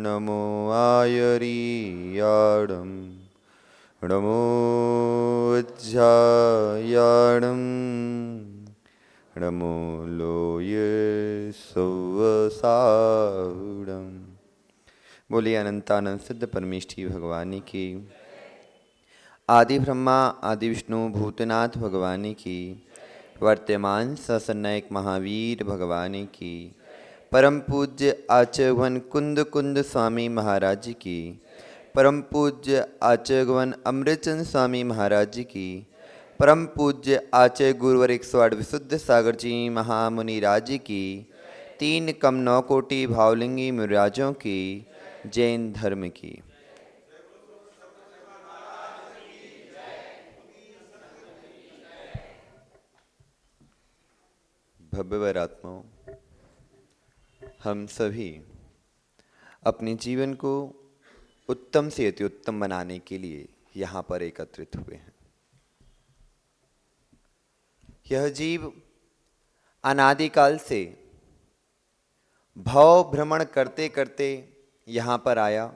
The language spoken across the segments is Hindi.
नमो आयरीयाणं नमो उज्जायाणं नमो लोये सौवसाहुणम्। बोलिए अनंतानंद सिद्ध परमेष्ठी भगवानी की, आदि ब्रह्मा आदि विष्णु भूतनाथ भगवानी की, वर्तमान ससनायक महावीर भगवानी की, परम पूज्य आचर्यवन कुंद कुंद स्वामी महाराज की, परम पूज्य आचर्यवन अमृतचंद स्वामी महाराज की, परम पूज्य आचार्य गुरुवर 108 विशुद्ध सागर जी महामुनि राज की, 3 कम 9 कोटि भावलिंगी मुराजों की, जैन धर्म की। भव्यवर आत्माओं, हम सभी अपने जीवन को उत्तम से अति उत्तम बनाने के लिए यहाँ पर एकत्रित हुए हैं। यह जीव अनादिकाल से भव भ्रमण करते करते यहाँ पर आया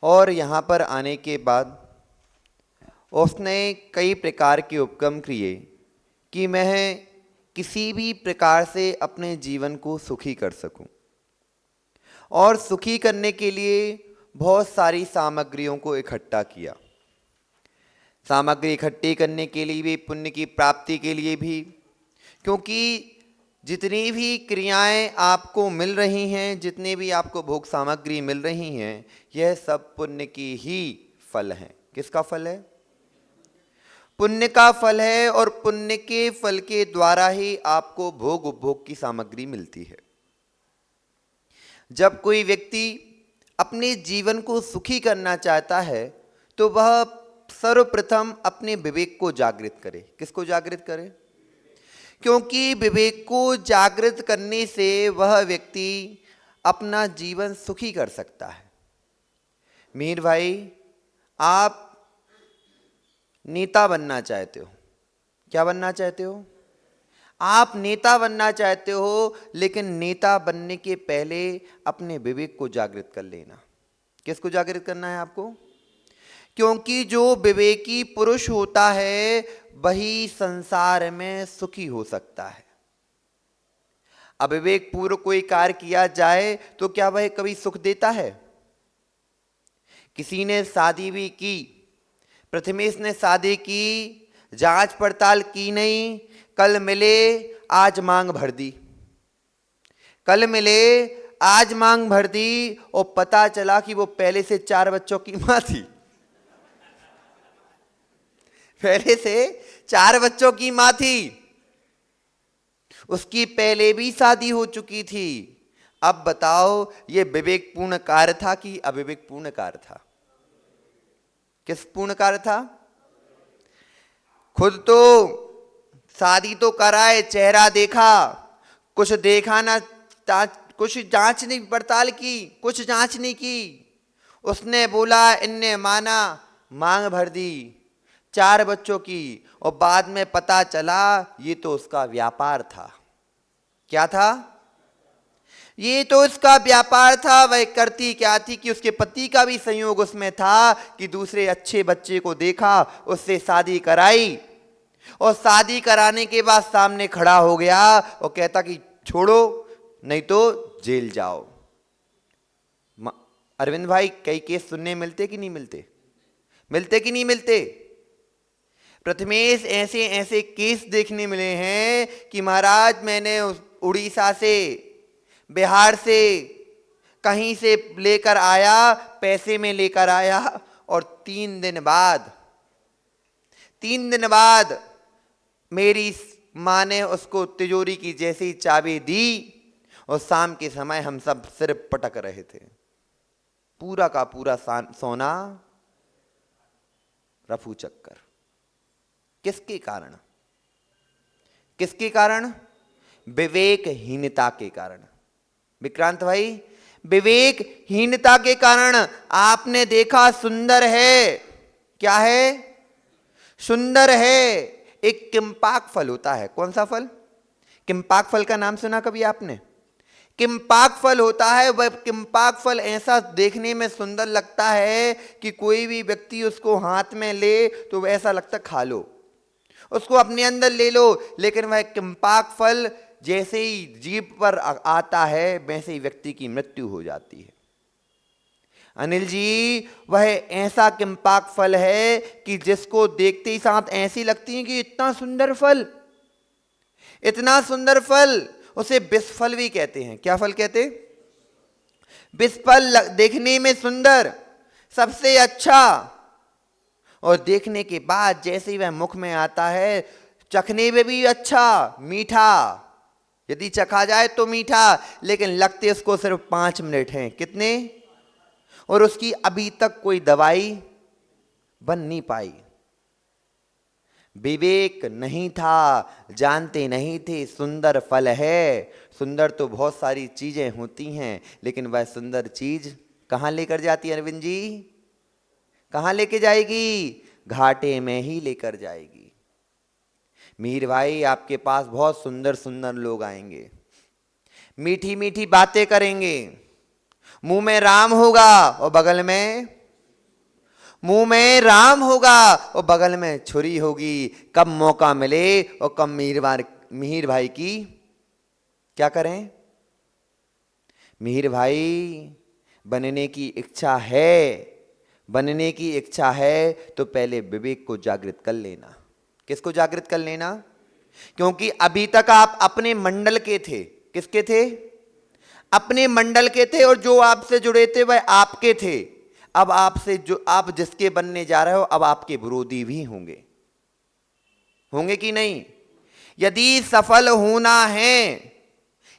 और यहाँ पर आने के बाद उसने कई प्रकार के उपक्रम किए कि मैं किसी भी प्रकार से अपने जीवन को सुखी कर सकूं, और सुखी करने के लिए बहुत सारी सामग्रियों को इकट्ठा किया। सामग्री इकट्ठी करने के लिए भी, पुण्य की प्राप्ति के लिए भी, क्योंकि जितनी भी क्रियाएं आपको मिल रही हैं, जितने भी आपको भोग सामग्री मिल रही हैं, यह सब पुण्य की ही फल हैं। किसका फल है? पुण्य का फल है, और पुण्य के फल के द्वारा ही आपको भोग उपभोग की सामग्री मिलती है। जब कोई व्यक्ति अपने जीवन को सुखी करना चाहता है तो वह सर्वप्रथम अपने विवेक को जागृत करे। किसको जागृत करे? क्योंकि विवेक को जागृत करने से वह व्यक्ति अपना जीवन सुखी कर सकता है। मीर भाई, आप नेता बनना चाहते हो। क्या बनना चाहते हो? आप नेता बनना चाहते हो, लेकिन नेता बनने के पहले अपने विवेक को जागृत कर लेना। किसको जागृत करना है आपको? क्योंकि जो विवेकी पुरुष होता है वही संसार में सुखी हो सकता है। अविवेक पूर्व कोई कार्य किया जाए तो क्या वह कभी सुख देता है? किसी ने शादी भी की, प्रथमेश ने शादी की, जांच पड़ताल की नहीं, कल मिले आज मांग भर दी, कल मिले आज मांग भर दी, और पता चला कि वो पहले से 4 बच्चों की मां थी। पहले से 4 बच्चों की मां थी, उसकी पहले भी शादी हो चुकी थी। अब बताओ, ये विवेकपूर्ण कार्य था कि अविवेकपूर्ण कार्य था? किस पूर्ण कार्य था? खुद तो शादी तो कराए, चेहरा देखा, कुछ देखा ना, कुछ जांच नहीं पड़ताल की, कुछ जांच नहीं की। उसने बोला, इनने माना, मांग भर दी 4 बच्चों की, और बाद में पता चला ये तो उसका व्यापार था। क्या था? ये तो इसका व्यापार था। वह करती क्या थी कि उसके पति का भी संयोग उसमें था कि दूसरे अच्छे बच्चे को देखा, उससे शादी कराई, और शादी कराने के बाद सामने खड़ा हो गया और कहता कि छोड़ो नहीं तो जेल जाओ। अरविंद भाई, कई केस सुनने मिलते कि नहीं मिलते? मिलते कि नहीं मिलते? प्रथमेश, ऐसे ऐसे केस देखने मिले हैं कि महाराज, मैंने उड़ीसा से, बिहार से, कहीं से लेकर आया, पैसे में लेकर आया, और 3 दिन बाद मेरी माँ ने उसको तिजोरी की जैसी चाबी दी, और शाम के समय हम सब सिर पटक रहे थे। पूरा का पूरा सोना रफू चक्कर। किसके कारण? किसके कारण? विवेकहीनता के कारण। विक्रांत भाई, विवेकहीनता के कारण। आपने देखा, सुंदर है, क्या है? सुंदर है। एक किम्पाक फल होता है। कौन सा फल? किम्पाक फल का नाम सुना कभी आपने? किम्पाक फल होता है, वह किम्पाक फल ऐसा देखने में सुंदर लगता है कि कोई भी व्यक्ति उसको हाथ में ले तो वह ऐसा लगता खा लो, उसको अपने अंदर ले लो। लेकिन वह किम्पाक फल जैसे ही जीभ पर आता है वैसे ही व्यक्ति की मृत्यु हो जाती है। अनिल जी, वह ऐसा किम्पाक फल है कि जिसको देखते ही साथ ऐसी लगती है कि इतना सुंदर फल, इतना सुंदर फल, उसे विष फल भी कहते हैं। क्या फल कहते? विष फल। देखने में सुंदर, सबसे अच्छा, और देखने के बाद जैसे ही वह मुख में आता है चखने में भी अच्छा, मीठा, यदि चखा जाए तो मीठा, लेकिन लगते उसको सिर्फ 5 मिनट हैं। कितने? और उसकी अभी तक कोई दवाई बन नहीं पाई। विवेक नहीं था, जानते नहीं थे सुंदर फल है। सुंदर तो बहुत सारी चीजें होती हैं, लेकिन वह सुंदर चीज कहाँ लेकर जाती है अरविंद जी? कहाँ लेके जाएगी? घाटे में ही लेकर जाएगी। मीर भाई, आपके पास बहुत सुंदर सुंदर लोग आएंगे, मीठी मीठी बातें करेंगे, मुंह में राम होगा और बगल में, मुंह में राम होगा और बगल में छुरी होगी। कब मौका मिले और कब मिहिर भाई की क्या करें? मिहिर भाई, बनने की इच्छा है, बनने की इच्छा है तो पहले विवेक को जागृत कर लेना। किसको जागृत कर लेना? क्योंकि अभी तक आप अपने मंडल के थे। किसके थे? अपने मंडल के थे, और जो आपसे जुड़े थे वह आपके थे। अब आपसे जो आप जिसके बनने जा रहे हो, अब आपके विरोधी भी होंगे। होंगे कि नहीं? यदि सफल होना है,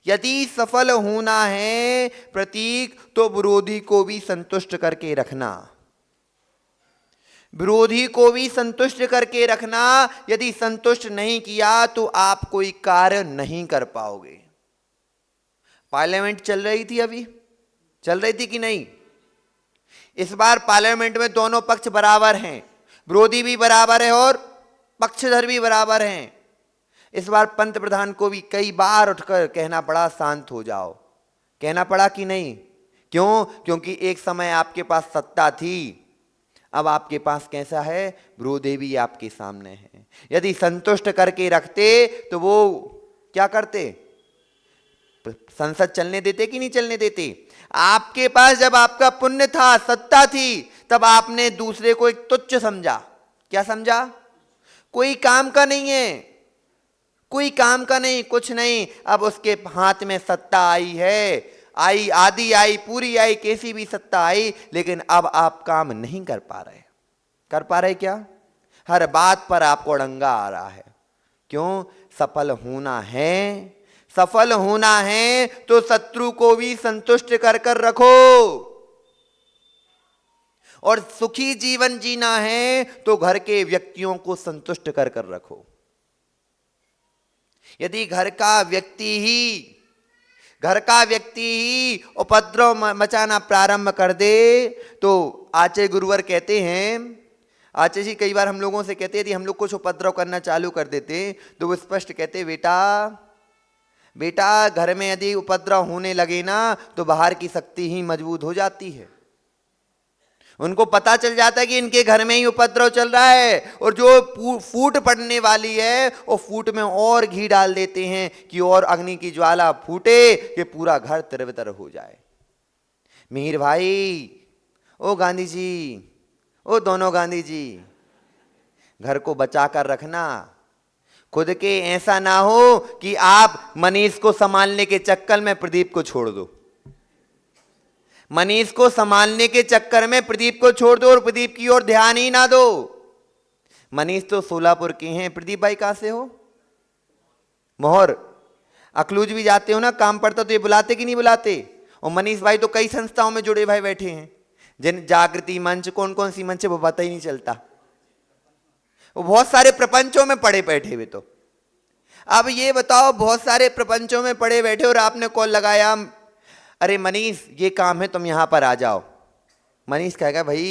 यदि सफल होना है प्रतीक, तो विरोधी को भी संतुष्ट करके रखना, विरोधी को भी संतुष्ट करके रखना। यदि संतुष्ट नहीं किया तो आप कोई कार्य नहीं कर पाओगे। पार्लियामेंट चल रही थी, अभी चल रही थी कि नहीं? इस बार पार्लियामेंट में दोनों पक्ष बराबर हैं, विरोधी भी बराबर है और पक्षधर भी बराबर हैं। इस बार पंत प्रधान को भी कई बार उठकर कहना पड़ा शांत हो जाओ। कहना पड़ा कि नहीं? क्यों? क्योंकि एक समय आपके पास सत्ता थी, अब आपके पास कैसा है? विरोधी भी आपके सामने है। यदि संतुष्ट करके रखते तो वो क्या करते? संसद चलने देते कि नहीं चलने देते? आपके पास जब आपका पुण्य था, सत्ता थी, तब आपने दूसरे को एक तुच्छ समझा। क्या समझा? कोई काम का नहीं है, कोई काम का नहीं, कुछ नहीं। अब उसके हाथ में सत्ता आई है, आई, आधी आई, पूरी आई, कैसी भी सत्ता आई, लेकिन अब आप काम नहीं कर पा रहे। कर पा रहे क्या? हर बात पर आपको अड़ंगा आ रहा है। क्यों? सफल होना है, सफल होना है तो शत्रु को भी संतुष्ट कर कर रखो, और सुखी जीवन जीना है तो घर के व्यक्तियों को संतुष्ट कर कर रखो। यदि घर का व्यक्ति ही उपद्रव मचाना प्रारंभ कर दे तो आचार्य गुरुवर कहते हैं, आचार्य जी कई बार हम लोगों से कहते हैं यदि हम लोग कुछ उपद्रव करना चालू कर देते तो वो स्पष्ट कहते, बेटा घर में यदि उपद्रव होने लगे ना तो बाहर की शक्ति ही मजबूत हो जाती है। उनको पता चल जाता है कि इनके घर में ही उपद्रव चल रहा है, और जो फूट पड़ने वाली है वो फूट में और घी डाल देते हैं कि और अग्नि की ज्वाला फूटे कि पूरा घर तिरबितर हो जाए। मिहिर भाई, ओ गांधी जी, ओ दोनों गांधी जी, घर को बचा कर रखना। खुद के ऐसा ना हो कि आप मनीष को संभालने के चक्कर में प्रदीप को छोड़ दो, मनीष को संभालने के चक्कर में प्रदीप को छोड़ दो और प्रदीप की ओर ध्यान ही ना दो। मनीष तो सोलापुर के हैं, प्रदीप भाई कहां से हो? मोहर। अखलूज भी जाते हो ना, काम पड़ता तो ये बुलाते कि नहीं बुलाते? और मनीष भाई तो कई संस्थाओं में जुड़े भाई बैठे हैं, जिन जागृति मंच, कौन कौन सी मंच है वो पता ही नहीं चलता, वो बहुत सारे प्रपंचों में पड़े बैठे हुए। तो अब ये बताओ, बहुत सारे प्रपंचों में पड़े बैठे और आपने कॉल लगाया, अरे मनीष ये काम है तुम यहां पर आ जाओ। मनीष कहेगा भाई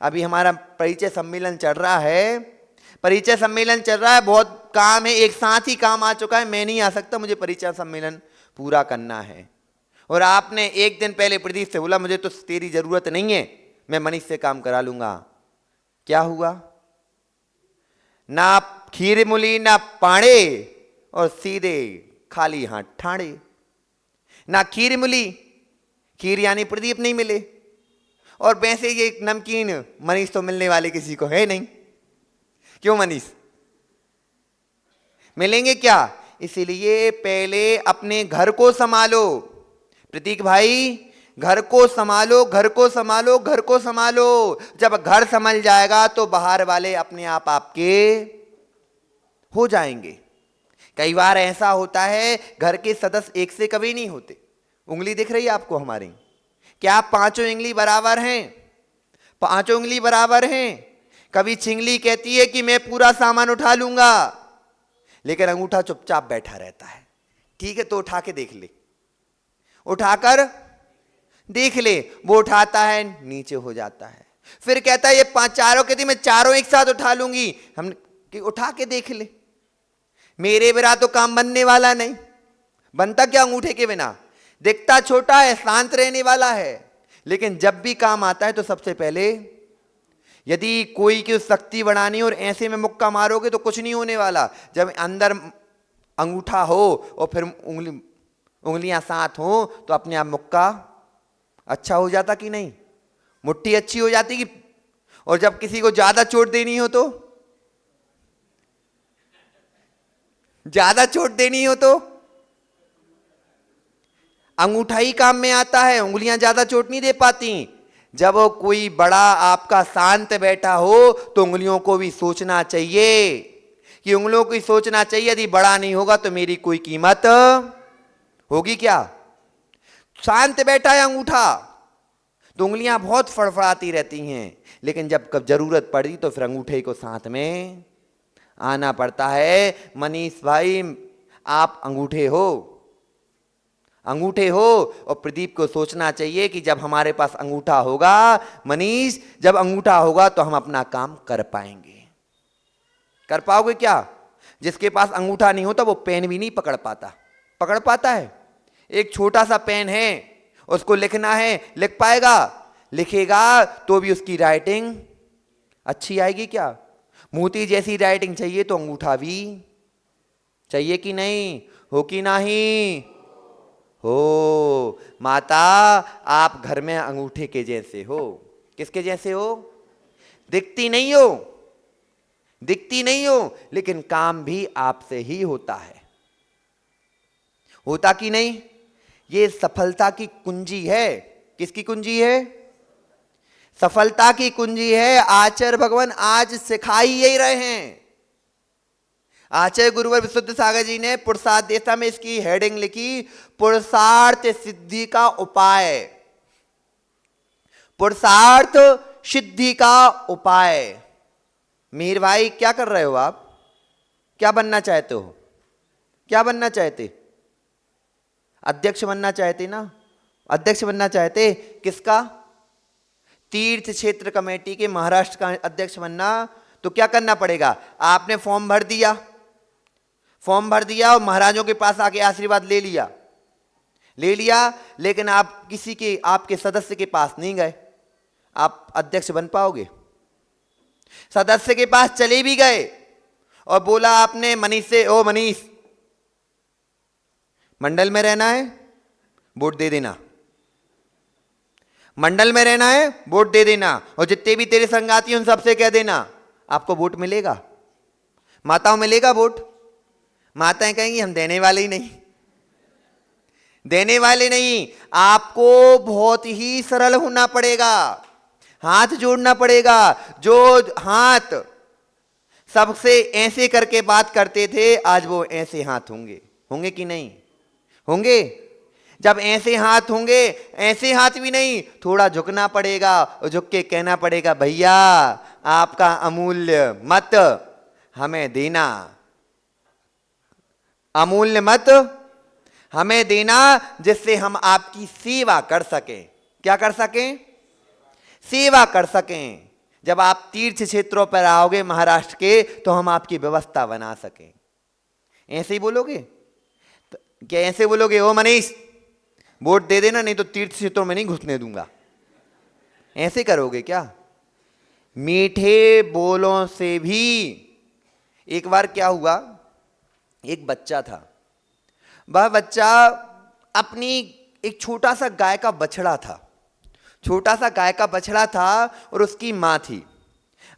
अभी हमारा परिचय सम्मेलन चल रहा है, परिचय सम्मेलन चल रहा है, बहुत काम है, एक साथ ही काम आ चुका है, मैं नहीं आ सकता, मुझे परिचय सम्मेलन पूरा करना है। और आपने एक दिन पहले प्रदीप से बोला मुझे तो तेरी जरूरत नहीं है, मैं मनीष से काम करा लूंगा। क्या हुआ? ना खीर मूली ना पाड़े और सीधे खाली हाथ ठाड़े। ना खीर मूली, खीर यानी प्रदीप नहीं मिले, और वैसे ये नमकीन मनीष तो मिलने वाले किसी को है नहीं। क्यों मनीष? मिलेंगे क्या? इसीलिए पहले अपने घर को संभालो प्रतीक भाई, घर को संभालो, घर को संभालो, घर को संभालो। जब घर संभल जाएगा तो बाहर वाले अपने आप आपके हो जाएंगे। कई बार ऐसा होता है घर के सदस्य एक से कभी नहीं होते। उंगली दिख रही है आपको हमारी? क्या पांचों उंगली बराबर हैं? पांचों उंगली बराबर हैं। कभी चिंगली कहती है कि मैं पूरा सामान उठा लूंगा, लेकिन अंगूठा चुपचाप बैठा रहता है। ठीक है तो उठा के देख ले, उठाकर देख ले। वो उठाता है, नीचे हो जाता है, फिर कहता है ये चारों कहती मैं चारों एक साथ उठा लूंगी। हम कि उठा के देख ले, मेरे बिना तो काम बनने वाला नहीं। बनता क्या अंगूठे के बिना? दिखता छोटा है, शांत रहने वाला है, लेकिन जब भी काम आता है तो सबसे पहले यदि कोई की शक्ति बढ़ानी और ऐसे में मुक्का मारोगे तो कुछ नहीं होने वाला। जब अंदर अंगूठा हो और फिर उंगलियां साथ हो तो अपने आप मुक्का अच्छा हो जाता कि नहीं? मुट्ठी अच्छी हो जाती कि? और जब किसी को ज्यादा चोट देनी हो तो, ज्यादा चोट देनी हो तो अंगूठा ही काम में आता है, उंगलियां ज्यादा चोट नहीं दे पाती। जब कोई बड़ा आपका शांत बैठा हो तो उंगलियों को भी सोचना चाहिए कि उंगलियों को सोचना चाहिए यदि बड़ा नहीं होगा तो मेरी कोई कीमत होगी क्या? शांत बैठा है अंगूठा तो उंगलियां बहुत फड़फड़ाती रहती हैं, लेकिन जब कब जरूरत पड़ी तो फिर अंगूठे को साथ में आना पड़ता है। मनीष भाई आप अंगूठे हो, अंगूठे हो, और प्रदीप को सोचना चाहिए कि जब हमारे पास अंगूठा होगा, मनीष जब अंगूठा होगा तो हम अपना काम कर पाएंगे। कर पाओगे क्या? जिसके पास अंगूठा नहीं होता वो पेन भी नहीं पकड़ पाता। पकड़ पाता है? एक छोटा सा पेन है, उसको लिखना है, लिख पाएगा? लिखेगा तो भी उसकी राइटिंग अच्छी आएगी क्या? मोती जैसी राइटिंग चाहिए तो अंगूठा भी चाहिए कि नहीं? हो कि नहीं हो? माता आप घर में अंगूठे के जैसे हो। किसके जैसे हो? दिखती नहीं हो, दिखती नहीं हो, लेकिन काम भी आपसे ही होता है। होता कि नहीं? ये सफलता की कुंजी है। किसकी कुंजी है? सफलता की कुंजी है। आचार्य भगवान आज सिखा ही यही रहे हैं। आचार्य गुरुवर विशुद्ध सागर जी ने पुरुषार्थ देशा में इसकी हेडिंग लिखी, पुरुषार्थ सिद्धि का उपाय। पुरुषार्थ सिद्धि का उपाय। मीर भाई क्या कर रहे हो आप? क्या बनना चाहते हो? क्या बनना चाहते? अध्यक्ष बनना चाहते ना? अध्यक्ष बनना चाहते? किसका? तीर्थ क्षेत्र कमेटी के महाराष्ट्र का अध्यक्ष बनना। तो क्या करना पड़ेगा? आपने फॉर्म भर दिया, फॉर्म भर दिया और महाराजों के पास आके आशीर्वाद ले लिया, ले लिया, लेकिन आप किसी के आपके सदस्य के पास नहीं गए, आप अध्यक्ष बन पाओगे? सदस्य के पास चले भी गए और बोला आपने मनीष से, ओ मनीष मंडल में रहना है, वोट दे देना। मंडल में रहना है, वोट दे देना, और जितने भी तेरे संगाती हैं उन सबसे कह देना आपको वोट मिलेगा। माताओं मिलेगा वोट? माताएं कहेंगी हम देने वाले ही नहीं, देने वाले नहीं। आपको बहुत ही सरल होना पड़ेगा, हाथ जोड़ना पड़ेगा। जो हाथ सबसे ऐसे करके बात करते थे आज वो ऐसे हाथ होंगे। होंगे कि नहीं होंगे? जब ऐसे हाथ होंगे, ऐसे हाथ भी नहीं, थोड़ा झुकना पड़ेगा और झुक के कहना पड़ेगा भैया आपका अमूल्य मत हमें देना, अमूल्य मत हमें देना, जिससे हम आपकी सेवा कर सकें। क्या कर सकें? सेवा कर सकें। जब आप तीर्थ क्षेत्रों पर आओगे महाराष्ट्र के तो हम आपकी व्यवस्था बना सकें। ऐसे ही बोलोगे? क्या ऐसे बोलोगे? ओ मनीष वोट दे देना, नहीं तो तीर्थ क्षेत्रों में नहीं घुसने दूंगा। ऐसे करोगे क्या? मीठे बोलों से भी। एक बार क्या हुआ, एक बच्चा था, वह बच्चा अपनी एक छोटा सा गाय का बछड़ा था, छोटा सा गाय का बछड़ा था और उसकी माँ थी।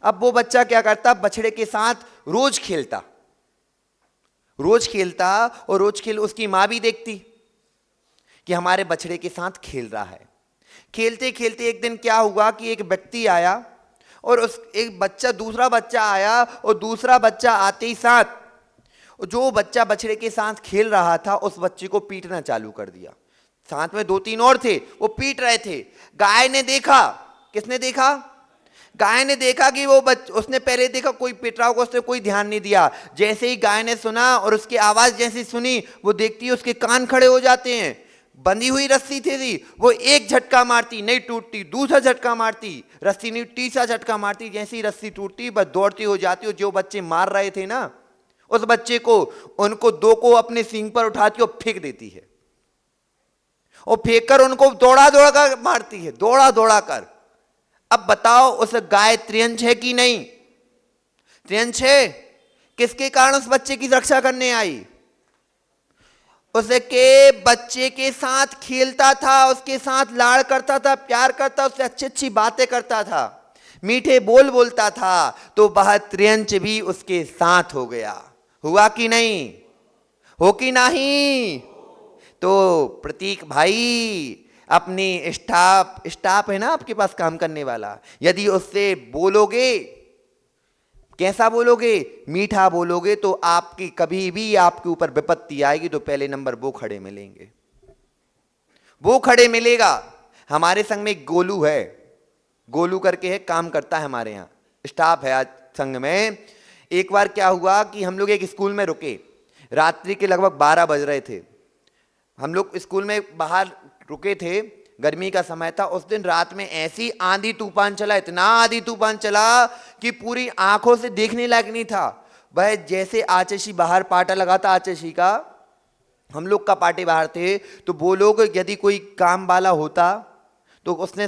अब वो बच्चा क्या करता, बछड़े के साथ रोज खेलता और रोज खेल उसकी माँ भी देखती कि हमारे बछड़े के साथ खेल रहा है। खेलते खेलते एक दिन क्या हुआ कि एक व्यक्ति आया और उस एक बच्चा, दूसरा बच्चा आया और दूसरा बच्चा आते ही साथ जो बच्चा बछड़े के साथ खेल रहा था उस बच्चे को पीटना चालू कर दिया। साथ में 2-3 और थे, वो पीट रहे थे। गाय ने देखा, किसने देखा? गाय ने देखा कि वो उसने पहले देखा कोई पीट रहा होगा, उसने कोई ध्यान नहीं दिया। जैसे ही गाय ने सुना और उसकी आवाज जैसी सुनी, वो देखती है उसके कान खड़े हो जाते हैं। बंधी हुई रस्सी थी, वो एक झटका मारती, नहीं टूटती, दूसरा झटका मारती, रस्सी नहीं, तीसरा झटका मारती। जैसे ही रस्सी टूटती बस दौड़ती हो जाती, और जो बच्चे मार रहे थे ना उस बच्चे को, उनको 2 को अपने सींग पर उठाती और फेंक देती है, और फेंक कर उनको दौड़ा दौड़ा कर मारती है, दौड़ा दौड़ा कर। अब बताओ उस गाय त्रियंच है कि नहीं? त्रियंच है। किसके कारण उस बच्चे की रक्षा करने आई? उसके बच्चे के साथ खेलता था, उसके साथ लाड़ करता था, प्यार करता, उससे अच्छी अच्छी बातें करता था, मीठे बोल बोलता था, तो वह त्रियंच भी उसके साथ हो गया। हुआ कि नहीं? हो कि नहीं? तो प्रतीक भाई अपनी स्टाफ है ना आपके पास काम करने वाला, यदि उससे बोलोगे, कैसा बोलोगे? मीठा बोलोगे, तो आपकी कभी भी आपके ऊपर विपत्ति आएगी तो पहले नंबर वो खड़े मिलेंगे, वो खड़े मिलेगा। हमारे संग में एक गोलू है, गोलू करके है, काम करता है हमारे यहाँ, स्टाफ है आज संघ में। एक बार क्या हुआ कि हम लोग एक स्कूल में रुके, रात्रि के लगभग 12 बज रहे थे। हम लोग स्कूल में बाहर रुके थे, गर्मी का समय था। उस दिन रात में ऐसी आंधी तूफान चला, इतना आंधी तूफान चला कि पूरी आंखों से देखने लायक नहीं था। वह जैसे आचशी बाहर पाटा लगा था, आचशी का, हम लोग का पाटे बाहर थे, तो वो लोग यदि कोई काम वाला होता तो उसने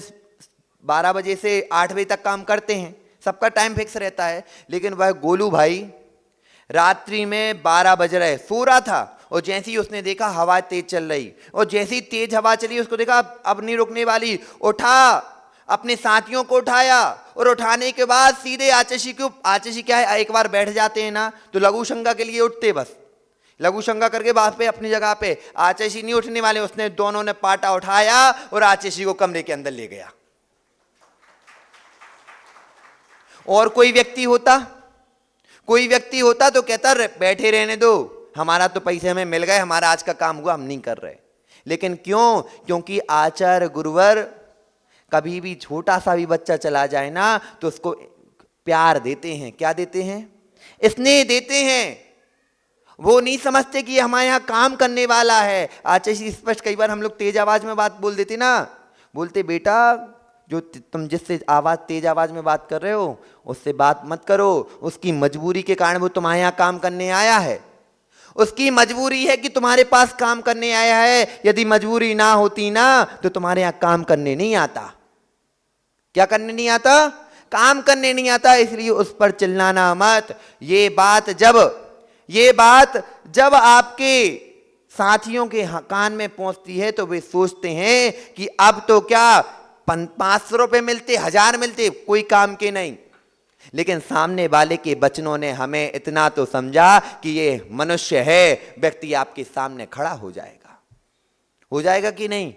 12 बजे से 8 बजे तक काम करते हैं, सबका टाइम फिक्स रहता है। लेकिन वह गोलू भाई रात्रि में 12 बज रहे सो रहा था, और जैसे ही उसने देखा हवा तेज चल रही, और जैसे ही तेज हवा चली उसको देखा अब नहीं रुकने वाली, उठा, अपने साथियों को उठाया, और उठाने के बाद सीधे आचशी को, आचशी क्या है, एक बार बैठ जाते हैं ना तो लघु शंका के लिए उठते, बस लघु शंका करके बात पे अपनी जगह पे। आचशी नहीं उठने वाले, उसने दोनों ने पाटा उठाया और आचशी को कमरे के अंदर ले गया। और कोई व्यक्ति होता तो कहता बैठे रहने दो, हमारा तो पैसे हमें मिल गए, हमारा आज का काम हुआ, हम नहीं कर रहे। लेकिन क्यों? क्योंकि आचार्य गुरुवर कभी भी छोटा सा भी बच्चा चला जाए ना तो उसको प्यार देते हैं। क्या देते हैं? स्नेह देते हैं। वो नहीं समझते कि हमारे यहाँ काम करने वाला है। आचार्य स्पष्ट, कई बार हम लोग तेज आवाज में बात बोल देते ना, बोलते बेटा जो तुम जिससे तेज आवाज में बात कर रहे हो उससे बात मत करो, उसकी मजबूरी के कारण वो तुम्हारे यहाँ काम करने आया है, उसकी मजबूरी है कि तुम्हारे पास काम करने आया है। यदि मजबूरी ना होती ना तो तुम्हारे यहाँ काम करने नहीं आता। क्या करने नहीं आता? काम करने नहीं आता। इसलिए उस पर चिल्लाना मत। ये बात जब आपके साथियों के कान में पहुंचती है तो वे सोचते हैं कि अब तो क्या 500 रुपए मिलते, 1000 मिलते, कोई काम के नहीं। लेकिन सामने वाले के वचनों ने हमें इतना तो समझा कि ये मनुष्य है, व्यक्ति आपके सामने खड़ा हो जाएगा कि नहीं?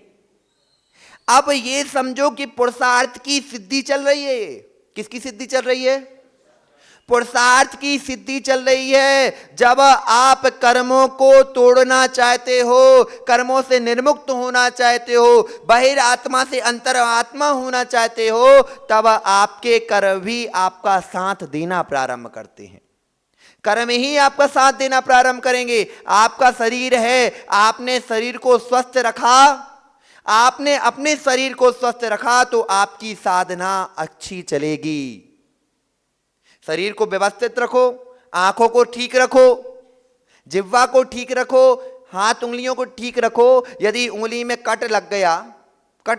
अब ये समझो कि पुरुषार्थ की सिद्धि चल रही है। किसकी सिद्धि चल रही है? पुरुषार्थ की सिद्धि चल रही है। जब आप कर्मों को तोड़ना चाहते हो, कर्मों से निर्मुक्त होना चाहते हो, बाहिर आत्मा से अंतर आत्मा होना चाहते हो, तब आपके कर्म भी आपका साथ देना प्रारंभ करते हैं। कर्म ही आपका साथ देना प्रारंभ करेंगे। आपका शरीर है, आपने शरीर को स्वस्थ रखा, आपने अपने शरीर को स्वस्थ रखा तो आपकी साधना अच्छी चलेगी। शरीर को व्यवस्थित रखो, आंखों को ठीक रखो, जिह्वा को ठीक रखो, हाथ उंगलियों को ठीक रखो। यदि उंगली में कट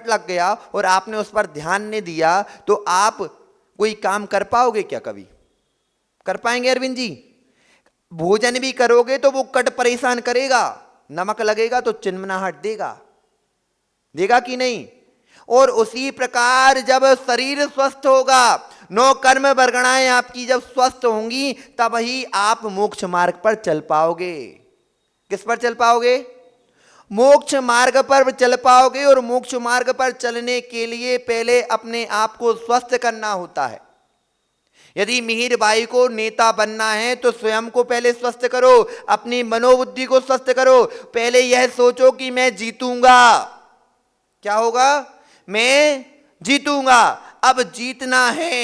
लग गया और आपने उस पर ध्यान नहीं दिया तो आप कोई काम कर पाओगे क्या? कभी कर पाएंगे अरविंद जी? भोजन भी करोगे तो वो कट परेशान करेगा, नमक लगेगा तो चिन्मनाहट देगा कि नहीं? और उसी प्रकार जब शरीर स्वस्थ होगा, 9 कर्म वर्गणाएं आपकी जब स्वस्थ होंगी, तब ही आप मोक्ष मार्ग पर चल पाओगे। किस पर चल पाओगे? मोक्ष मार्ग पर चल पाओगे। और मोक्ष मार्ग पर चलने के लिए पहले अपने आप को स्वस्थ करना होता है। यदि मिहिर बाई को नेता बनना है तो स्वयं को पहले स्वस्थ करो, अपनी मनोबुद्धि को स्वस्थ करो। पहले यह सोचो कि मैं जीतूंगा। क्या होगा? मैं जीतूंगा। अब जीतना है,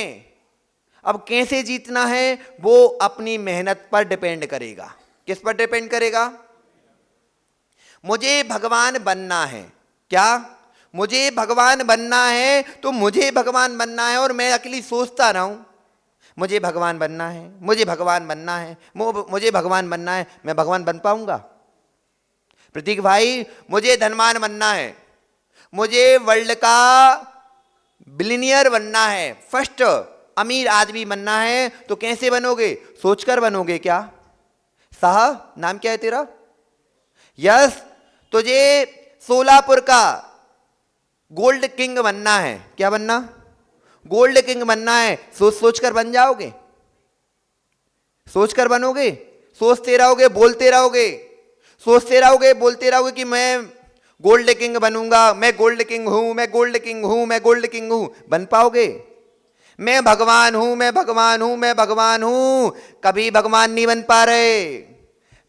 अब कैसे जीतना है वो अपनी मेहनत पर डिपेंड करेगा। किस पर डिपेंड करेगा? मुझे भगवान बनना है। क्या? मुझे भगवान बनना है तो मुझे भगवान बनना है और मैं अकेली सोचता रहूं मुझे भगवान बनना है, मुझे भगवान बनना है, मुझे भगवान बनना है। मैं भगवान बन पाऊंगा? प्रतीक भाई, मुझे धनवान बनना है, मुझे वर्ल्ड का बिलियनियर बनना है, फर्स्ट अमीर आदमी बनना है। तो कैसे बनोगे? सोचकर बनोगे क्या? साहब नाम क्या है तेरा? यस, तुझे सोलापुर का गोल्ड किंग बनना है। क्या बनना? गोल्ड किंग बनना है। सोच कर बन जाओगे? सोचकर बनोगे? सोचते रहोगे, बोलते रहोगे, सोचते रहोगे, बोलते रहोगे कि मैं गोल्ड किंग बनूंगा, मैं गोल्ड किंग हूं, मैं गोल्ड किंग हूं, मैं गोल्ड किंग हूं। बन पाओगे? मैं भगवान हूं, मैं भगवान हूं, मैं भगवान हूं। कभी भगवान नहीं बन पा रहे।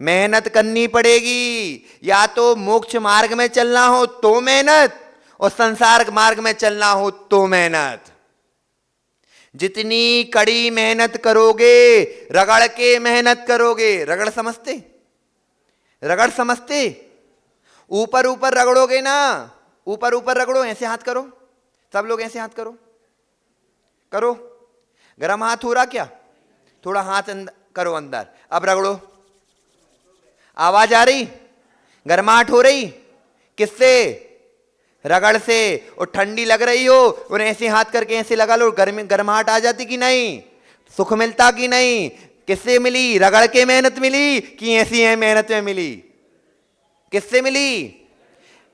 मेहनत करनी पड़ेगी। या तो मोक्ष मार्ग में चलना हो तो मेहनत, और संसार मार्ग में चलना हो तो मेहनत। जितनी कड़ी मेहनत करोगे, रगड़ के मेहनत करोगे। रगड़ समझते? रगड़ समझते? ऊपर ऊपर रगड़ोगे ना, ऊपर ऊपर रगड़ो। ऐसे हाथ करो, सब लोग ऐसे हाथ करो, करो। गरम हाथ हो रहा क्या? थोड़ा हाथ करो अंदर, अब रगड़ो। आवाज आ रही? गर्माहट हो रही? किससे? रगड़ से। और ठंडी लग रही हो और ऐसे हाथ करके ऐसे लगा लो, गर्माहट आ जाती कि नहीं? सुख मिलता कि नहीं? किससे मिली? रगड़ के मेहनत मिली कि ऐसी है मेहनत में मिली? किससे मिली?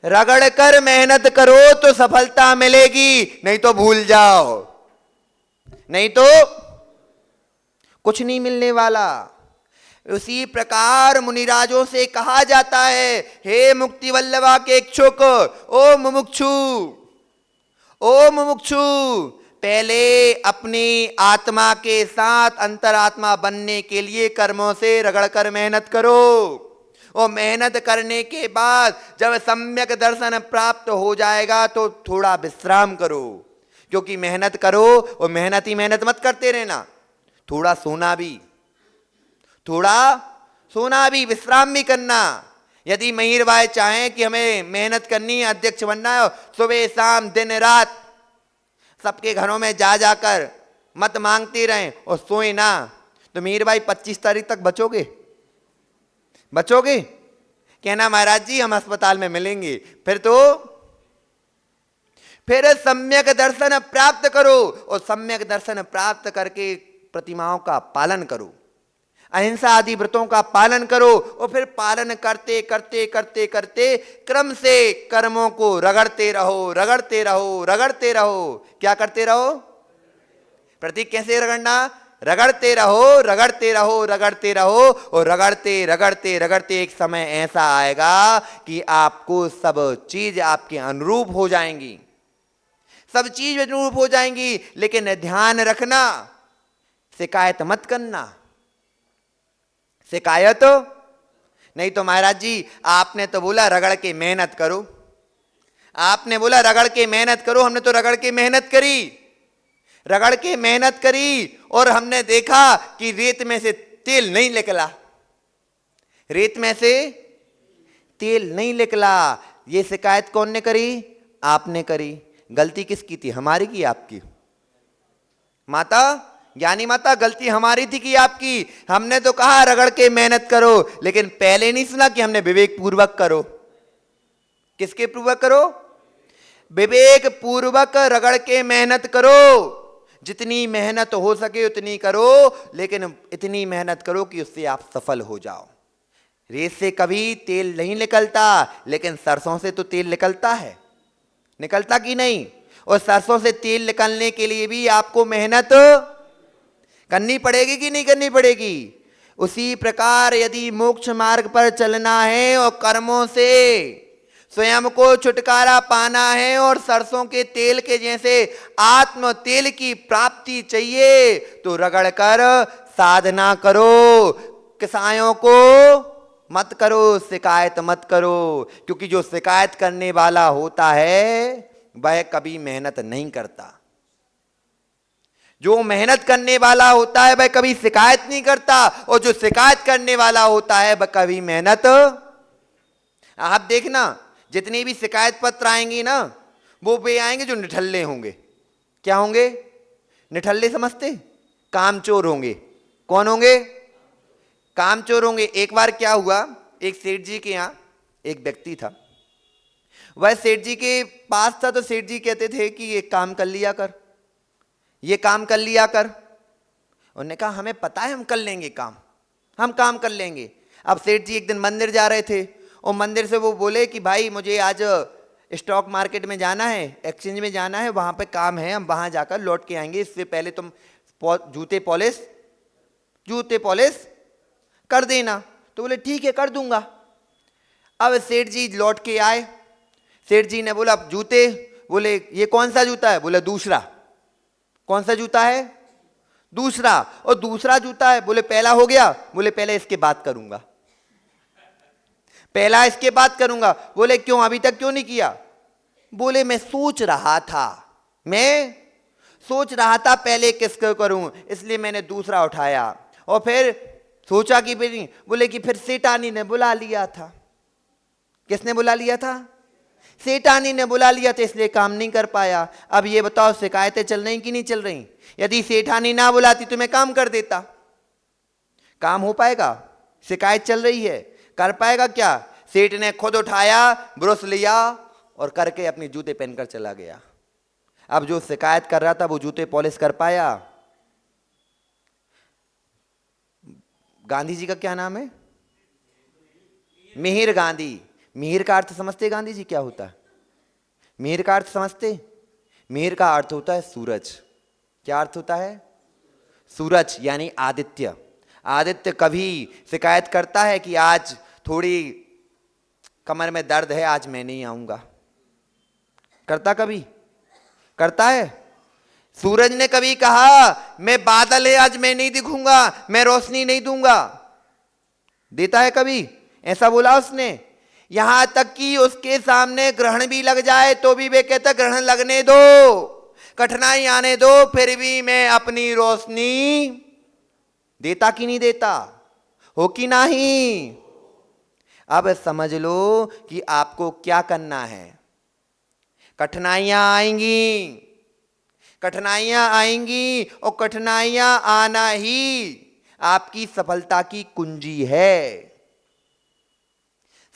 रगड़ कर मेहनत करो तो सफलता मिलेगी, नहीं तो भूल जाओ, नहीं तो कुछ नहीं मिलने वाला। उसी प्रकार मुनिराजों से कहा जाता है, हे मुक्ति वल्लभा के इच्छुक, ओ मुमुक्षु, ओ मुमुक्षु, पहले अपनी आत्मा के साथ अंतरात्मा बनने के लिए कर्मों से रगड़कर मेहनत करो। और मेहनत करने के बाद जब सम्यक दर्शन प्राप्त हो जाएगा तो थोड़ा विश्राम करो। क्योंकि मेहनत करो और मेहनत ही मेहनत मत करते रहना, थोड़ा सोना भी, विश्राम भी करना। यदि महिर भाई चाहें कि हमें मेहनत करनी है, अध्यक्ष बनना है, सुबह शाम दिन रात सबके घरों में जा जाकर मत मांगते रहें और सोए ना, तो महिर भाई 25 तारीख तक बचोगे? कहना महाराज जी हम अस्पताल में मिलेंगे। फिर सम्यक दर्शन प्राप्त करो, और सम्यक दर्शन प्राप्त करके प्रतिमाओं का पालन करो, अहिंसा आदि व्रतों का पालन करो। और फिर पालन करते करते करते करते क्रम से कर्मों को रगड़ते रहो, रगड़ते रहो, रगड़ते रहो। क्या करते रहो? प्रतीक कैसे रगड़ना? रगड़ते रहो, रगड़ते रहो, रगड़ते रहो। और रगड़ते रगड़ते रगड़ते एक समय ऐसा आएगा कि आपको सब चीज आपके अनुरूप हो जाएंगी, सब चीज अनुरूप हो जाएंगी। लेकिन ध्यान रखना, शिकायत मत करना, शिकायत नहीं। तो महाराज जी आपने तो बोला रगड़ के मेहनत करो, आपने बोला रगड़ के मेहनत करो। हमने तो रगड़ के मेहनत करी, रगड़ के मेहनत करी, और हमने देखा कि रेत में से तेल नहीं निकला, रेत में से तेल नहीं निकला। ये शिकायत कौन ने करी? आपने करी। गलती किसकी थी, हमारी की आपकी? माता ज्ञानी माता गलती हमारी थी कि आपकी, हमने तो कहा रगड़ के मेहनत करो, लेकिन पहले नहीं सुना कि हमने विवेक पूर्वक करो। किसके पूर्वक करो? विवेक पूर्वक रगड़ के मेहनत करो। जितनी मेहनत हो सके उतनी करो, लेकिन इतनी मेहनत करो कि उससे आप सफल हो जाओ। रेत से कभी तेल नहीं निकलता, लेकिन सरसों से तो तेल निकलता है, निकलता कि नहीं? और सरसों से तेल निकलने के लिए भी आपको मेहनत करनी पड़ेगी कि नहीं करनी पड़ेगी? उसी प्रकार यदि मोक्ष मार्ग पर चलना है और कर्मों से स्वयं को छुटकारा पाना है और सरसों के तेल के जैसे आत्म तेल की प्राप्ति चाहिए, तो रगड़ कर साधना करो। किसायों को मत करो, शिकायत मत करो, क्योंकि जो शिकायत करने वाला होता है वह कभी मेहनत नहीं करता। जो मेहनत करने वाला होता है वह कभी शिकायत नहीं करता, और जो शिकायत करने वाला होता है वह कभी मेहनत। आप देखना जितनी भी शिकायत पत्र आएंगी ना, वो वे आएंगे जो निठल्ले होंगे। क्या होंगे? निठल्ले समझते? कामचोर होंगे। कौन होंगे? कामचोर होंगे। एक बार क्या हुआ, एक सेठ जी के यहाँ एक व्यक्ति था। वह सेठ जी के पास था, तो सेठ जी कहते थे कि ये काम कर लिया कर, ये काम कर लिया कर। उन्होंने कहा हमें पता है हम कर लेंगे काम, हम काम कर लेंगे। अब सेठ जी एक दिन मंदिर जा रहे थे, और मंदिर से वो बोले कि भाई मुझे आज स्टॉक मार्केट में जाना है, एक्सचेंज में जाना है, वहाँ पे काम है, हम वहाँ जाकर लौट के आएंगे, इससे पहले तुम जूते पॉलिश कर देना। तो बोले ठीक है कर दूंगा। अब सेठ जी लौट के आए। सेठ जी ने बोला जूते, बोले ये कौन सा जूता है? बोले दूसरा। कौन सा जूता है? दूसरा। और दूसरा जूता है? बोले पहला हो गया। बोले पहले इसके बाद करूंगा, पहला इसके बाद करूंगा। बोले क्यों, अभी तक क्यों नहीं किया? बोले मैं सोच रहा था पहले किसको करूं, इसलिए मैंने दूसरा उठाया, और फिर सोचा कि फिर, बोले कि फिर सेठानी ने बुला लिया था। किसने बुला लिया था? सेठानी ने बुला लिया था, इसलिए काम नहीं कर पाया। अब ये बताओ शिकायतें चल रही कि नहीं चल रही? यदि सेठानी ना बुलाती तो मैं काम कर देता। काम हो पाएगा? शिकायत चल रही है, कर पाएगा क्या? सेठ ने खुद उठाया, ब्रश लिया और करके अपने जूते पहनकर चला गया। अब जो शिकायत कर रहा था वो जूते पॉलिश कर पाया? गांधी जी का क्या नाम है? मिहिर गांधी। मिहिर का अर्थ समझते गांधी जी क्या होता है? मिहिर का अर्थ समझते? मिहिर का अर्थ होता है सूरज। क्या अर्थ होता है? सूरज यानी आदित्य। आदित्य कभी शिकायत करता है कि आज थोड़ी कमर में दर्द है, आज मैं नहीं आऊंगा? करता? कभी करता है? सूरज ने कभी कहा मैं बादल है आज मैं नहीं दिखूंगा, मैं रोशनी नहीं दूंगा? देता है कभी? ऐसा बोला उसने? यहां तक कि उसके सामने ग्रहण भी लग जाए तो भी वे कहता ग्रहण लगने दो, कठिनाई आने दो, फिर भी मैं अपनी रोशनी। देता कि नहीं देता? हो कि नहीं? अब समझ लो कि आपको क्या करना है। कठिनाइयां आएंगी और कठिनाइयां आना ही आपकी सफलता की कुंजी है।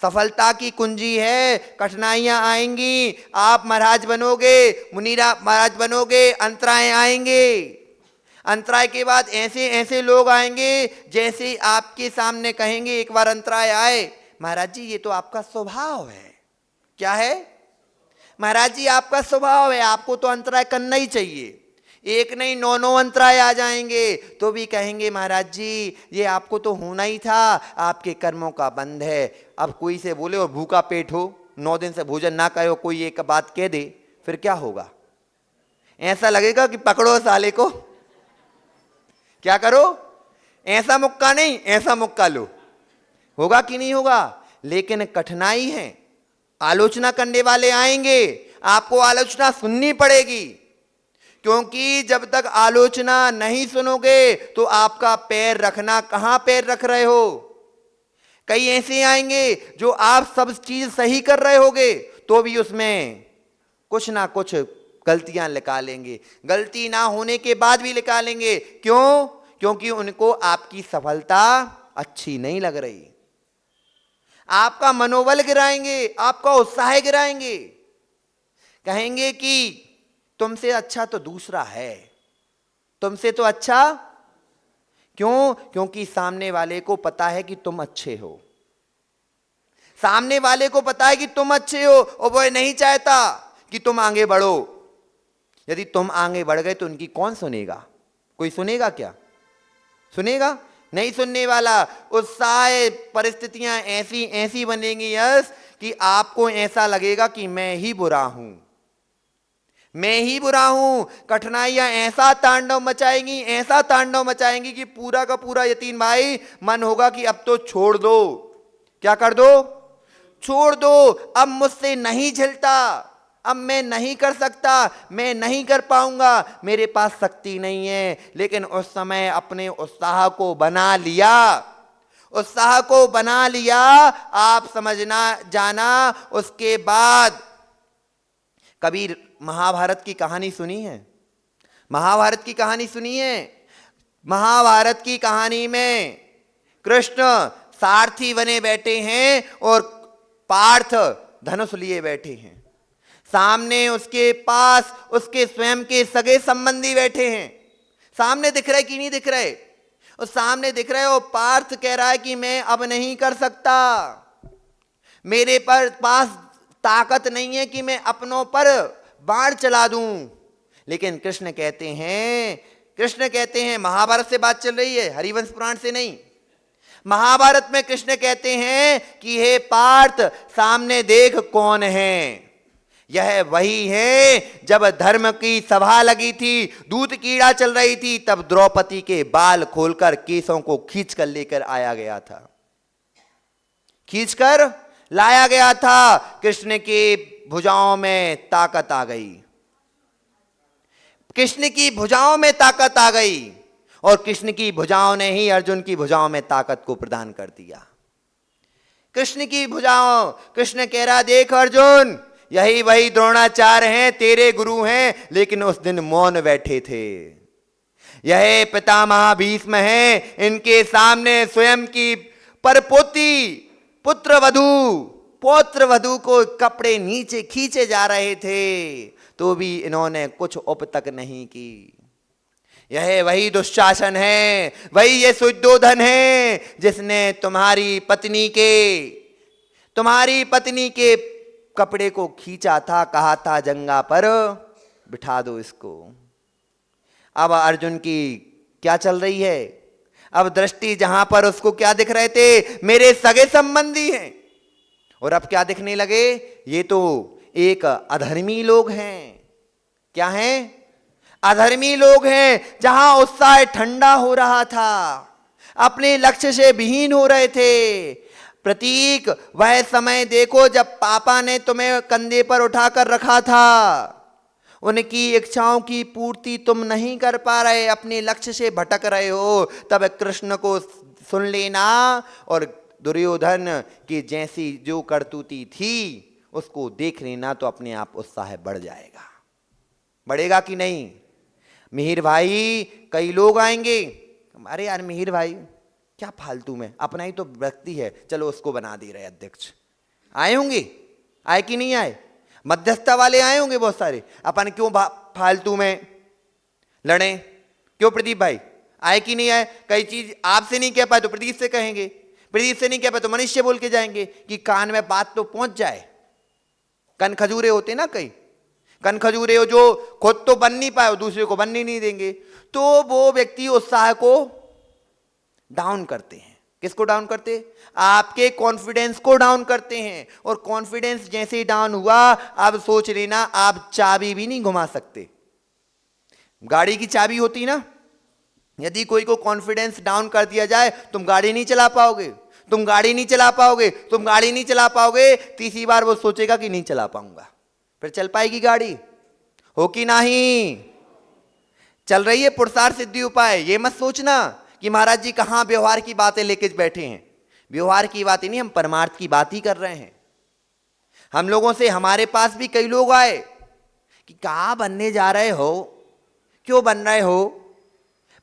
सफलता की कुंजी है। कठिनाइयां आएंगी, आप महाराज बनोगे, मुनीरा महाराज बनोगे, अंतराय आएंगे। अंतराय के बाद ऐसे ऐसे लोग आएंगे जैसे आपके सामने कहेंगे, एक बार अंतराय आए, महाराज जी ये तो आपका स्वभाव है। क्या है? महाराज जी आपका स्वभाव है, आपको तो अंतराय करना ही चाहिए। एक नहीं 9 अंतराय आ जाएंगे तो भी कहेंगे महाराज जी ये आपको तो होना ही था, आपके कर्मों का बंध है। अब कोई से बोले और भूखा पेट हो, 9 दिन से भोजन ना करे, कोई एक बात कह दे, फिर क्या होगा? ऐसा लगेगा कि पकड़ो साले को, क्या करो? ऐसा मुक्का नहीं, ऐसा मुक्का लो। होगा कि नहीं होगा? लेकिन कठिनाई है, आलोचना करने वाले आएंगे, आपको आलोचना सुननी पड़ेगी, क्योंकि जब तक आलोचना नहीं सुनोगे तो आपका पैर रखना कहां पैर रख रहे हो। कई ऐसे आएंगे जो आप सब चीज सही कर रहे होगे तो भी उसमें कुछ ना कुछ गलतियां निकालेंगे, गलती ना होने के बाद भी निकालेंगे। क्यों? क्योंकि उनको आपकी सफलता अच्छी नहीं लग रही, आपका मनोबल गिराएंगे, आपका उत्साह गिराएंगे, कहेंगे कि तुमसे अच्छा तो दूसरा है, तुमसे तो अच्छा। क्यों? क्योंकि सामने वाले को पता है कि तुम अच्छे हो, सामने वाले को पता है कि तुम अच्छे हो, और वह नहीं चाहता कि तुम आगे बढ़ो। यदि तुम आगे बढ़ गए तो उनकी कौन सुनेगा? कोई सुनेगा क्या? सुनेगा? नहीं सुनने वाला। उत्साह परिस्थितियां ऐसी ऐसी बनेंगी यस कि आपको ऐसा लगेगा कि मैं ही बुरा हूं, मैं ही बुरा हूं। कठिनाइयां ऐसा तांडव मचाएंगी, ऐसा तांडव मचाएंगी कि पूरा का पूरा यतीम भाई मन होगा कि अब तो छोड़ दो। क्या कर दो? छोड़ दो। अब मुझसे नहीं झेलता, अब मैं नहीं कर सकता, मैं नहीं कर पाऊंगा, मेरे पास शक्ति नहीं है। लेकिन उस समय अपने उत्साह को बना लिया, उत्साह को बना लिया, आप समझना जाना। उसके बाद कभी महाभारत की कहानी सुनी है? महाभारत की कहानी सुनी है? महाभारत की कहानी में कृष्ण सारथी बने बैठे हैं और पार्थ धनुष लिए बैठे हैं। सामने उसके पास उसके स्वयं के सगे संबंधी बैठे हैं। सामने दिख रहे कि नहीं दिख रहे? और सामने दिख रहे, और पार्थ कह रहा है कि मैं अब नहीं कर सकता, मेरे पास ताकत नहीं है कि मैं अपनों पर बाण चला दूं। लेकिन कृष्ण कहते हैं, महाभारत से बात चल रही है, हरिवंश पुराण से नहीं। महाभारत में कृष्ण कहते हैं कि हे पार्थ, सामने देख कौन है। यह वही है जब धर्म की सभा लगी थी, दूध कीड़ा चल रही थी, तब द्रौपदी के बाल खोलकर केसों को खींचकर लेकर आया गया था, खींचकर लाया गया था। कृष्ण की भुजाओं में ताकत आ गई, कृष्ण की भुजाओं में ताकत आ गई, और कृष्ण की भुजाओं ने ही अर्जुन की भुजाओं में ताकत को प्रदान कर दिया। कृष्ण की भुजाओं, कृष्ण कह रहा देख अर्जुन, यही वही द्रोणाचार्य हैं, तेरे गुरु हैं, लेकिन उस दिन मौन बैठे थे। यह पितामह भीष्म हैं, इनके सामने स्वयं की परपोती पौत्र वधू को कपड़े नीचे खींचे जा रहे थे, तो भी इन्होंने कुछ उप तक नहीं की। यह वही दुशासन है, वही ये सुद्धोधन है, जिसने तुम्हारी पत्नी के कपड़े को खींचा था, कहा था जंगा पर बिठा दो इसको। अब अर्जुन की क्या चल रही है? अब दृष्टि जहां पर उसको क्या दिख रहे थे? मेरे सगे संबंधी हैं, और अब क्या दिखने लगे? ये तो एक अधर्मी लोग हैं। क्या हैं? अधर्मी लोग हैं। जहां उत्साह ठंडा हो रहा था, अपने लक्ष्य से विहीन हो रहे थे। प्रतीक, वह समय देखो जब पापा ने तुम्हें कंधे पर उठाकर रखा था, उनकी इच्छाओं की पूर्ति तुम नहीं कर पा रहे, अपने लक्ष्य से भटक रहे हो। तब कृष्ण को सुन लेना, और दुर्योधन की जैसी जो करतूती थी उसको देख लेना, तो अपने आप उत्साह बढ़ जाएगा। बढ़ेगा कि नहीं? मिहिर भाई, कई लोग आएंगे, अरे यार मिहिर भाई क्या फालतू में, अपना ही तो व्यक्ति है, चलो उसको बना दे रहे अध्यक्ष। आए होंगे, आए कि नहीं आए? मध्यस्थता वाले आए होंगे बहुत सारे। अपन क्यों फालतू में लड़ें? क्यों प्रदीप भाई, आए कि नहीं आए? कई चीज आपसे नहीं कह पाए तो प्रदीप से कहेंगे, प्रदीप से नहीं कह पाए तो मनीष से बोल के जाएंगे कि कान में बात तो पहुंच जाए। कन खजूरे होते ना, कई कन खजूरे हो जो खुद तो बन नहीं पाए, दूसरे को बनने नहीं देंगे, तो वो व्यक्ति उत्साह को डाउन करते हैं। किसको डाउन करते? आपके कॉन्फिडेंस को डाउन करते हैं। और कॉन्फिडेंस जैसे ही डाउन हुआ, अब सोच लेना आप चाबी भी नहीं घुमा सकते। गाड़ी की चाबी होती ना, यदि कोई को कॉन्फिडेंस डाउन कर दिया जाए, तुम गाड़ी नहीं चला पाओगे, तुम गाड़ी नहीं चला पाओगे, तुम गाड़ी नहीं चला पाओगे। तीसरी बार वो सोचेगा कि नहीं चला पाऊंगा, फिर चल पाएगी गाड़ी? हो कि नहीं? चल रही है पुरुषार्थ सिद्धि उपाय। ये मत सोचना कि महाराज जी कहां व्यवहार की बातें लेके बैठे हैं। व्यवहार की बातें नहीं, हम परमार्थ की बात ही कर रहे हैं। हम लोगों से, हमारे पास भी कई लोग आए कि कहाँ बनने जा रहे हो, क्यों बन रहे हो,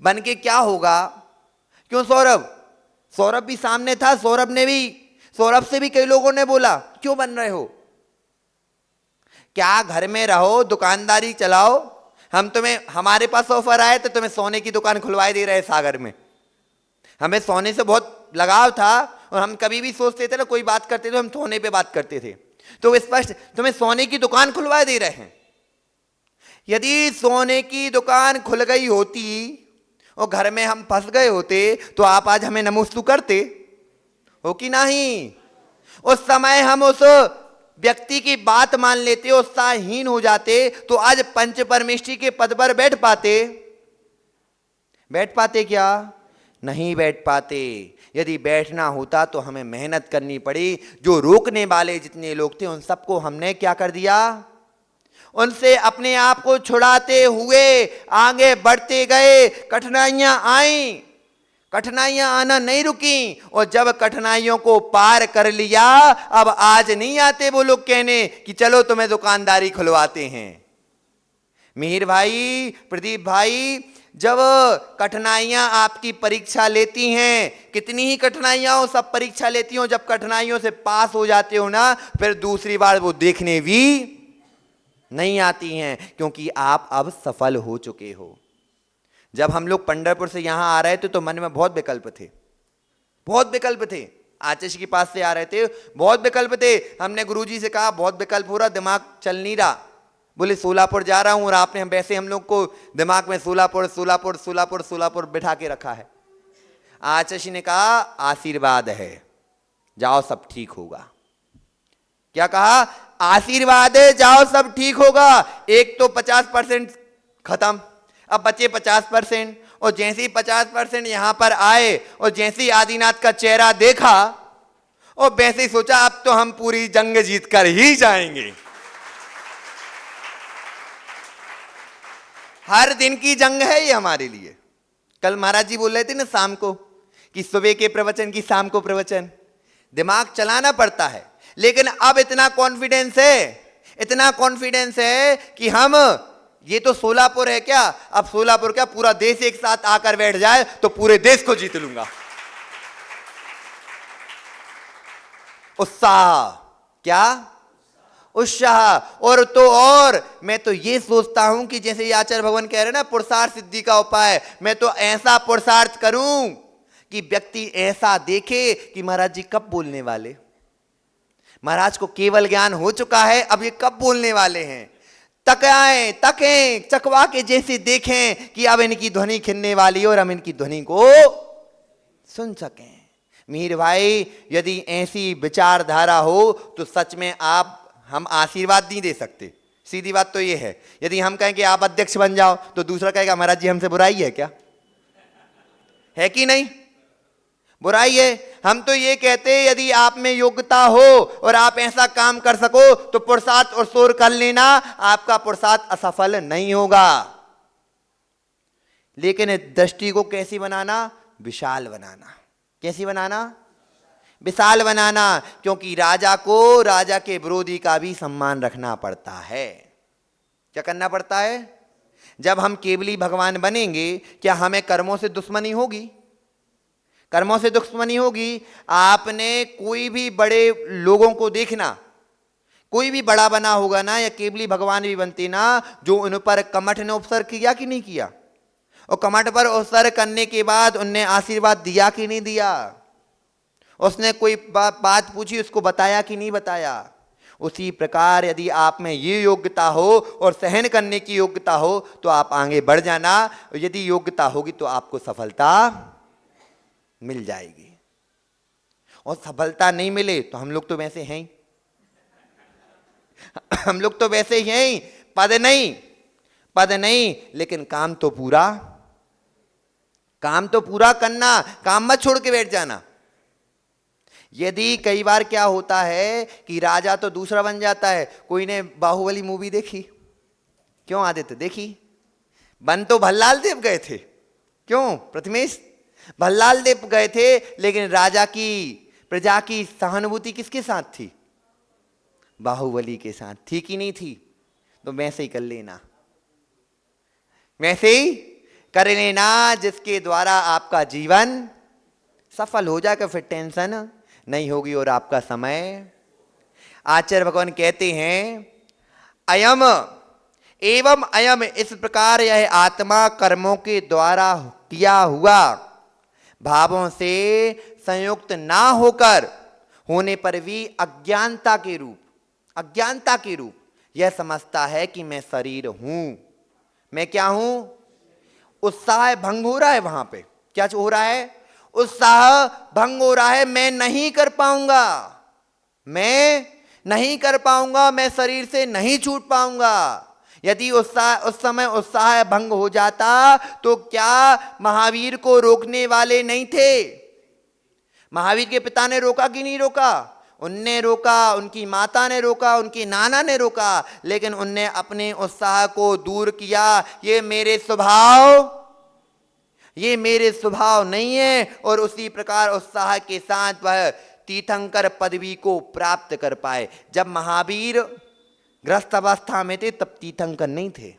बन के क्या होगा, क्यों सौरभ, सौरभ भी सामने था, सौरभ से भी कई लोगों ने बोला क्यों बन रहे हो, क्या घर में रहो, दुकानदारी चलाओ, हम तुम्हें, हमारे पास ऑफर आए तो तुम्हें सोने की दुकान खुलवाई दे रहे सागर में। हमें सोने से बहुत लगाव था और हम कभी भी सोचते थे ना, कोई बात करते थे हम सोने पे बात करते थे, तो स्पष्ट तुम्हें सोने की दुकान खुलवा दे रहे हैं। यदि सोने की दुकान खुल गई होती और घर में हम फंस गए होते तो आप आज हमें नमोस्तु करते हो कि नहीं? उस समय हम उस व्यक्ति की बात मान लेते, उत्साहहीन हो जाते, तो आज पंच परमेष्ठी के पद पर बैठ पाते क्या? नहीं बैठ पाते। यदि बैठना होता तो हमें मेहनत करनी पड़ी। जो रोकने वाले जितने लोग थे उन सबको हमने क्या कर दिया, उनसे अपने आप को छुड़ाते हुए आगे बढ़ते गए। कठिनाइयां आई, कठिनाइयां आना नहीं रुकी, और जब कठिनाइयों को पार कर लिया, अब आज नहीं आते वो लोग कहने कि चलो तुम्हें दुकानदारी खुलवाते हैं। मिहिर भाई, प्रदीप भाई, जब कठिनाइयां आपकी परीक्षा लेती हैं, कितनी ही कठिनाइयां हो, सब परीक्षा लेती हो, जब कठिनाइयों से पास हो जाते हो ना, फिर दूसरी बार वो देखने भी नहीं आती हैं, क्योंकि आप अब सफल हो चुके हो। जब हम लोग पंढरपुर से यहां आ रहे थे तो मन में बहुत विकल्प थे, बहुत विकल्प थे। आतिश के पास से आ रहे थे, बहुत विकल्प थे। हमने गुरुजी से कहा बहुत विकल्प हो रहा, दिमाग चल नहीं रहा। बोले सोलापुर जा रहा हूं, और आपने वैसे हम लोग को दिमाग में सोलापुर सोलापुर सोलापुर सोलापुर बिठा के रखा है। आतिश ने कहा आशीर्वाद है, जाओ सब ठीक होगा। क्या कहा? आशीर्वाद है, जाओ सब ठीक होगा। एक तो 50% खत्म, अब बचे 50%। और जैसे ही 50% यहां पर आए और जैसे ही आदिनाथ का चेहरा देखा, और वैसे ही सोचा अब तो हम पूरी जंग जीत कर ही जाएंगे। हर दिन की जंग है ये हमारे लिए। कल महाराज जी बोल रहे थे ना शाम को, कि सुबह के प्रवचन की शाम को प्रवचन, दिमाग चलाना पड़ता है। लेकिन अब इतना कॉन्फिडेंस है, इतना कॉन्फिडेंस है कि हम, ये तो सोलापुर है क्या, अब सोलापुर क्या पूरा देश एक साथ आकर बैठ जाए तो पूरे देश को जीत लूंगा। उत्साह, क्या उत्साह। और तो और मैं तो ये सोचता हूं कि जैसे ये आचार्य भगवान कह रहे हैं ना, पुरुषार्थ सिद्धि का उपाय, मैं तो ऐसा पुरुषार्थ करूं कि व्यक्ति ऐसा देखे कि महाराज जी कब बोलने वाले। महाराज को केवल ज्ञान हो चुका है, अब ये कब बोलने वाले हैं। तकें चकवा के जैसे देखें कि अब इनकी ध्वनि खिलने वाली है और हम इनकी ध्वनि को सुन सकें। मीर भाई, यदि ऐसी विचारधारा हो तो सच में हम आशीर्वाद नहीं दे सकते। सीधी बात तो ये है। यदि हम कहें कि आप अध्यक्ष बन जाओ तो दूसरा कहेगा महाराज जी हमसे बुराई है क्या? है कि नहीं? बुराई है। हम तो ये कहते हैं यदि आप में योग्यता हो और आप ऐसा काम कर सको तो पुरुषार्थ और शोर कर लेना, आपका पुरुषार्थ असफल नहीं होगा। लेकिन दृष्टि को कैसी बनाना? विशाल बनाना। कैसी बनाना? विशाल बनाना। क्योंकि राजा को राजा के विरोधी का भी सम्मान रखना पड़ता है। क्या करना पड़ता है? जब हम केवली भगवान बनेंगे, क्या हमें कर्मों से दुश्मनी होगी? कर्मों से दुश्मनी होगी। आपने कोई भी बड़े लोगों को देखना, कोई भी बड़ा बना होगा ना, या केवली भगवान भी बनते ना, जो उन पर कमठ ने उपसर्ग किया कि नहीं किया? और कमठ पर उपसर्ग करने के बाद उनने आशीर्वाद दिया कि नहीं दिया? उसने कोई बात पूछी, उसको बताया कि नहीं बताया? उसी प्रकार यदि आप में ये योग्यता हो और सहन करने की योग्यता हो तो आप आगे बढ़ जाना। यदि योग्यता होगी तो आपको सफलता मिल जाएगी। और सफलता नहीं मिले तो हम लोग तो वैसे हैं ही, हम लोग तो वैसे ही हैं। पद नहीं, लेकिन काम तो पूरा करना। काम मत छोड़ के बैठ जाना। यदि कई बार क्या होता है कि राजा तो दूसरा बन जाता है। कोई ने बाहुबली मूवी देखी? क्यों आदित्य देखी? बन तो भल्लाल देव गए थे। क्यों प्रथमेश? भल्लाल देव गए थे, लेकिन राजा की, प्रजा की सहानुभूति किसके साथ थी? बाहुबली के साथ थी कि नहीं थी? तो वैसे ही कर लेना, वैसे ही कर लेना, जिसके द्वारा आपका जीवन सफल हो जाएगा, फिर टेंशन नहीं होगी और आपका समय। आचार्य भगवान कहते हैं अयम एवं अयम, इस प्रकार यह आत्मा कर्मों के द्वारा किया हुआ भावों से संयुक्त ना होकर होने पर भी अज्ञानता के रूप यह समझता है कि मैं शरीर हूं, मैं क्या हूं। उत्साह भंग हो रहा है, वहां पे क्या हो रहा है, उत्साह भंग हो रहा है। मैं नहीं कर पाऊंगा, मैं नहीं कर पाऊंगा, मैं शरीर से नहीं छूट पाऊंगा। यदि उस समय उत्साह भंग हो जाता तो क्या महावीर को रोकने वाले नहीं थे? महावीर के पिता ने रोका कि नहीं रोका? उनने रोका, उनकी माता ने रोका, उनकी नाना ने रोका, लेकिन उनने अपने उत्साह को दूर किया। ये मेरे स्वभाव नहीं है। और उसी प्रकार उत्साह के साथ वह तीर्थंकर पदवी को प्राप्त कर पाए। जब महावीर ग्रस्त अवस्था में थे तब तीर्थंकर नहीं थे।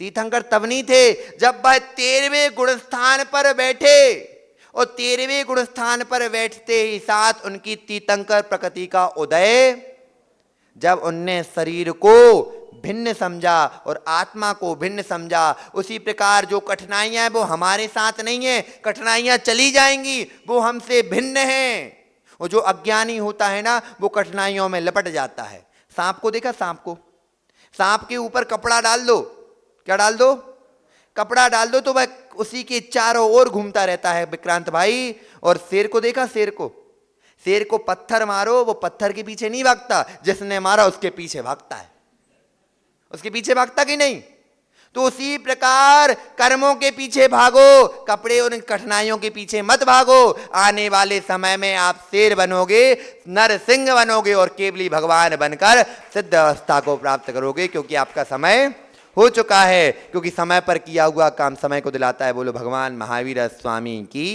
तीर्थंकर तब नहीं थे जब वह 13वें गुणस्थान पर बैठे, और 13वें गुणस्थान पर बैठते ही साथ उनकी तीर्थंकर प्रकृति का उदय, जब उनने शरीर को भिन्न समझा और आत्मा को भिन्न समझा। उसी प्रकार जो कठिनाइयां वो हमारे साथ नहीं है, कठिनाइयां चली जाएंगी, वो हमसे भिन्न हैं। और जो अज्ञानी होता है ना, वो कठिनाइयों में लपट जाता है। सांप को देखा, सांप के ऊपर कपड़ा डाल दो, क्या डाल दो, कपड़ा डाल दो, तो वह उसी के चारों ओर घूमता रहता है विक्रांत भाई। और शेर को देखा, शेर को पत्थर मारो, वो पत्थर के पीछे नहीं भागता, जिसने मारा उसके पीछे भागता है, उसके पीछे भागता कि नहीं। तो उसी प्रकार कर्मों के पीछे भागो, कपड़े और कठिनाइयों के पीछे मत भागो। आने वाले समय में आप शेर बनोगे, नरसिंह बनोगे और केवली भगवान बनकर सिद्ध अवस्था को प्राप्त करोगे, क्योंकि आपका समय हो चुका है। क्योंकि समय पर किया हुआ काम समय को दिलाता है। बोलो भगवान महावीर स्वामी की।